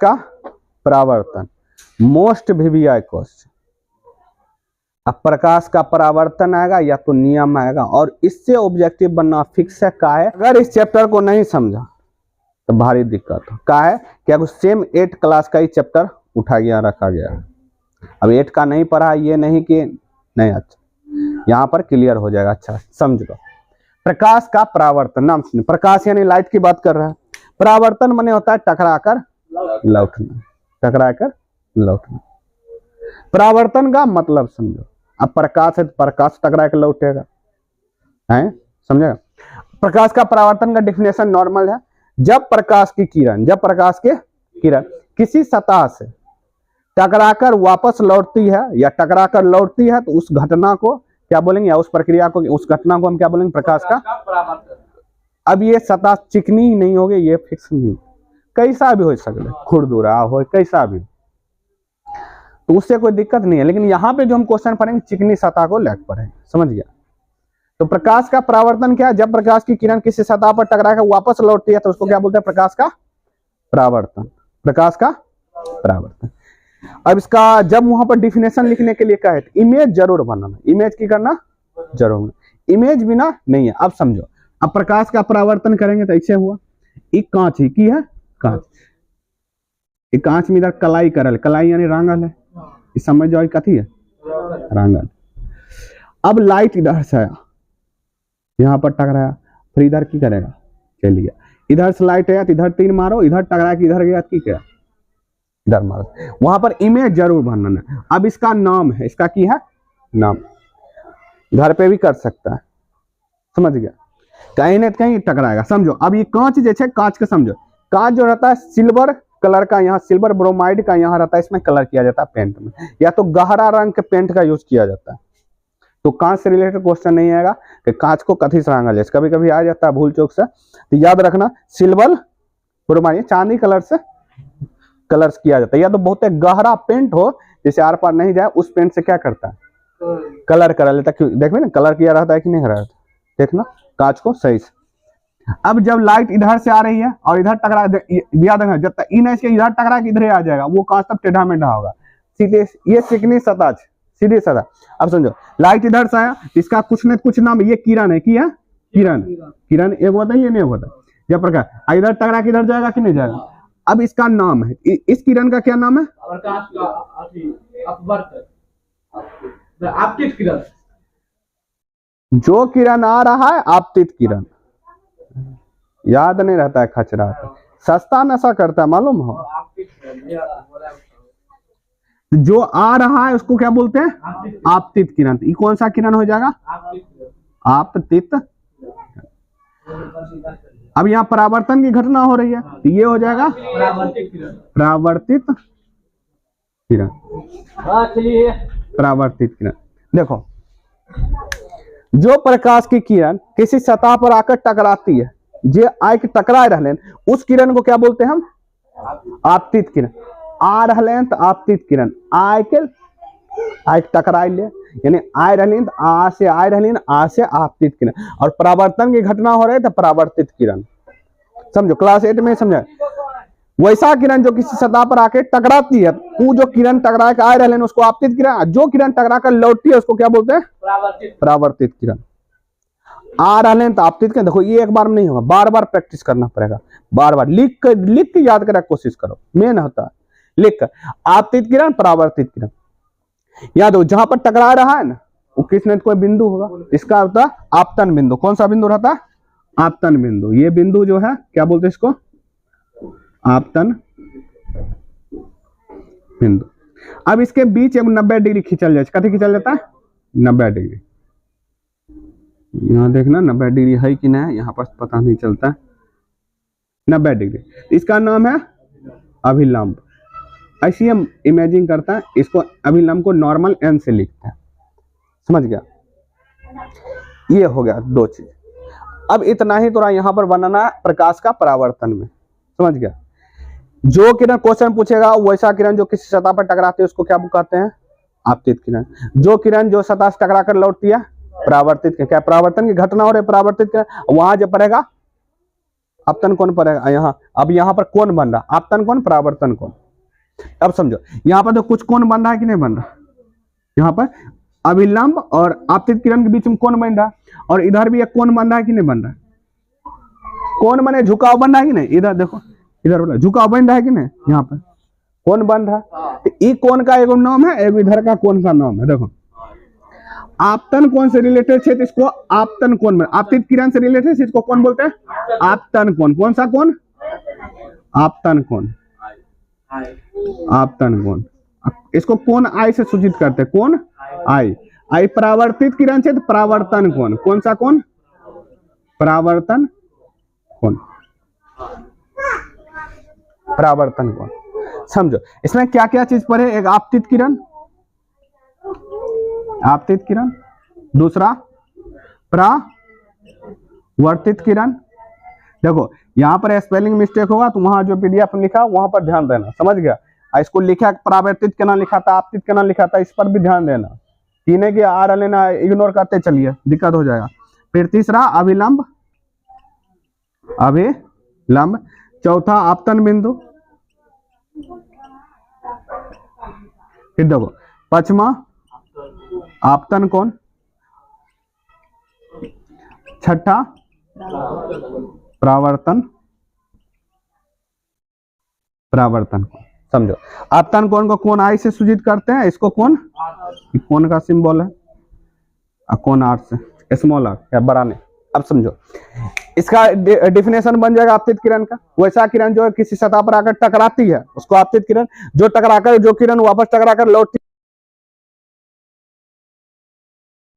का परावर्तन most VVI question. अब प्रकाश का परावर्तन आएगा या तो नियम आएगा और इससे ऑब्जेक्टिव बनना फिक्स है। का है अगर इस चैप्टर को नहीं समझा तो भारी दिक्कत हो। का है कि अगर सेम 8 क्लास का ही चैप्टर उठा गया रखा गया। अब 8 का नहीं पढ़ा, ये नहीं कि नहीं, अच्छा यहाँ पर क्लियर हो जाएगा। अच्छा समझ लो, प्रकाश का परावर्तन नाम सुनिए। प्रकाश यानी लाइट की बात कर रहा है। परावर्तन माने होता है टकराकर लौटना, टकराकर लौटना। परावर्तन का मतलब समझो। अब प्रकाश है तो प्रकाश टकरा के लौटेगा, है समझेगा। प्रकाश का परावर्तन का डेफिनेशन नॉर्मल है, जब प्रकाश की किरण किसी सतह से टकराकर वापस लौटती है या टकराकर लौटती है तो उस घटना को क्या बोलेंगे, या उस प्रक्रिया को, उस घटना को हम क्या बोलेंगे, प्रकाश का परावर्तन। अब ये सतह चिकनी ही नहीं होगी, ये फिक्स नहीं, कैसा भी हो सकता, खुरदुरा हो, कैसा भी, तो उससे कोई दिक्कत नहीं है। लेकिन यहाँ पे जो हम क्वेश्चन पढ़ेंगे चिकनी सतह को लेकर पढ़ेंगे, समझ गया। तो प्रकाश का परावर्तन क्या है, जब प्रकाश की किरण किसी सतह पर टकराकर वापस लौटती है तो उसको क्या बोलते हैं, प्रकाश का परावर्तन। प्रकाश का परावर्तन। अब इसका जब वहां पर डिफिनेशन लिखने के लिए कहे तो इमेज जरूर बनाना, इमेज की करना जरूर, इमेज बिना नहीं है। अब समझो, अब प्रकाश का परावर्तन करेंगे तो ऐसे हुआ, एक कांच ही की है, कांच, एक कांच में इधर कलाई करल, कलाई यानी रांगल है, इस समझ जाओ कथी है, रांगल। अब लाइट इधर से आया, यहाँ पर टकराया, फिर इधर की करेगा, चलिए इधर से लाइट आया तो इधर तीर मारो, इधर टकराया कि इधर गया, की क्या, इधर मारो। वहां पर इमेज जरूर बनाना। अब इसका नाम है, इसका की है नाम, घर पे भी कर सकता है, समझ गया। कहीं न कहीं टकराएगा, समझो। अब ये कांच जैसे, कांच का समझो, कांच जो रहता है सिल्वर कलर का, यहाँ सिल्वर ब्रोमाइड का यहाँ रहता है, इसमें कलर किया जाता है पेंट में, या तो गहरा रंग के पेंट का यूज किया जाता है। तो कांच से रिलेटेड क्वेश्चन नहीं आएगा कि कांच को कथी से रंगा जाए, कभी कभी आ जाता है भूल चूक से, तो याद रखना सिल्वर ब्रोमाइड चांदी कलर से कलर्स किया जाता है, या तो बहुत गहरा पेंट हो जैसे आर पार नहीं जाए, उस पेंट से क्या करता है, कलर करा लेता है। देखो ना कलर किया रहता है कि नहीं रहता, देखना कांच को सही से। अब जब लाइट इधर से आ रही है और इधर टकरा, याद रखना जब तक इन इधर टकरा के इधर आ जाएगा, वो कांच तब टेढ़ा मेढ़ा होगा, सीधे ये चिकनी सतह, सीधी सतह। अब समझो लाइट इधर से आया, इसका कुछ न कुछ नाम, ये किरण है, की है किरण, किरण एक होता है, ये नहीं होता। जब प्रकाश इधर टकरा के इधर जाएगा कि नहीं जाएगा। अब इसका नाम है, इस किरण का क्या नाम है, प्रकाश का आपतित किरण। जो किरण आ रहा है आपतित किरण, याद नहीं रहता है, खचरा सस्ता नशा करता है, मालूम हो। जो आ रहा है उसको क्या बोलते हैं, आपतित किरण। ये कौन सा किरण हो जाएगा, आपतित। अब यहाँ परावर्तन की घटना हो रही है तो ये हो जाएगा परावर्तित किरण, परावर्तित किरण। देखो, जो प्रकाश की किरण किसी सतह पर आकर टकराती है, जे आय के टकरा रहे, उस किरण को क्या बोलते हैं हम, आपतित किरण। आ रहे तो आपतित किरण, आय के टकरा ले, यानी आय रहे तो आ से आय रहे, आ से आपतित किरण। और परावर्तन की घटना हो रही है तो परावर्तित किरण। समझो क्लास 8 में समझा। वैसा किरण जो किसी सतह पर आके टकराती है, वो जो किरण टकरा के आए रहे उसको आपतित किरण, जो किरण टकरा कर लौटती है उसको क्या बोलते हैं, परावर्तित किरण। आ रहे हैं तो आपतित किरण। देखो ये एक बार में नहीं होगा, बार बार प्रैक्टिस करना पड़ेगा, बार बार लिख के याद करने की कोशिश करो, मेन होता है लिख कर। आपतित किरण, परावर्तित किरण, याद हो जहां पर टकरा रहा है ना, वो किसने कोई बिंदु होगा, इसका होता है आपतन बिंदु। कौन सा बिंदु रहता है, आपतन बिंदु। ये बिंदु जो है क्या बोलते हैं इसको, आपतन बिंदु। अब इसके बीच 90 डिग्री खींचल जाए, कथी खींचल जाता है, 90 डिग्री। यहाँ देखना 90 डिग्री है कि नहीं, यहाँ पर पता नहीं चलता, 90 डिग्री। इसका नाम है अभिलंब। ऐसी हम इमेजिंग करता है इसको, अभिलंब को नॉर्मल एन से लिखते हैं, समझ गया। ये हो गया दो चीज। अब इतना ही थोड़ा यहाँ पर बनाना प्रकाश का परावर्तन में, समझ गया। जो किरण क्वेश्चन पूछेगा वैसा किरण जो किसी सतह पर टकराती है उसको क्या कहते हैं, आपतित किरण। जो किरण जो सतह से टकरा कर लौटती है परावर्तित किरण। क्या परावर्तन की घटना हो रही है, परावर्तित किरण। वहां जो पड़ेगा आपतन कोण पड़ेगा यहाँ। अब यहाँ पर कौन बन रहा, आपतन कोण परावर्तन कोण। अब समझो यहाँ पर तो कुछ कोण बन रहा है कि नहीं बन रहा, यहाँ पर अभिलंब और आपतित किरण के बीच में कोण बन रहा, और इधर भी एक कोण बन रहा है कि नहीं बन रहा। कोण बने झुकाव बन रहा है कि नहीं, इधर देखो इधर बोला झुकाव बन रहा है कि नहीं, यहाँ पर कोण बन रहा है। तो ई कोण का एक नाम है, एक इधर का कोण का नाम है। देखो आपतन कोण से रिलेटेड क्षेत्र इसको आपतन कोण में, आपतित किरण से रिलेटेड इसको कौन बोलते हैं, आपतन कोण। कौन सा कोण, आपतन कोण, आपतन कोण। इसको कोण आई से सूचित करते हैं, कोण आई। आई परावर्तित किरण क्षेत्र परावर्तन कोण। कौन सा कोण, परावर्तन कोण, परावर्तन कोण। समझो इसमें क्या क्या चीज पढ़े, एक आपतित किरण, आपतित किरण, दूसरा परावर्तित किरण। देखो यहाँ पर स्पेलिंग मिस्टेक होगा तो वहां जो पीडीएफ में लिखा वहां पर ध्यान देना, समझ गया। इसको लिखा परावर्तित केना लिखा था, आपतित केना लिखा था, इस पर भी ध्यान देना। तीन के आर लेना इग्नोर करते चलिए, दिक्कत हो जाएगा। फिर तीसरा अभिलंब, अभिलंब। चौथा आपतन बिंदु। फिर देखो पांचवा आपतन कोण। छठा परावर्तन, परावर्तन कोण। समझो आपतन कोण को कोण आई से सूचित करते हैं, इसको कोण, कोण का सिंबल है, कोण आर से स्मॉल आर या बड़ा नहीं। अब समझो इसका डिफिनेशन बन जाएगा आपतित किरण का। वैसा किरण जो किसी सतह पर आकर टकराती है उसको आपतित किरण, जो टकराकर जो किरण वापस टकराकर लौटती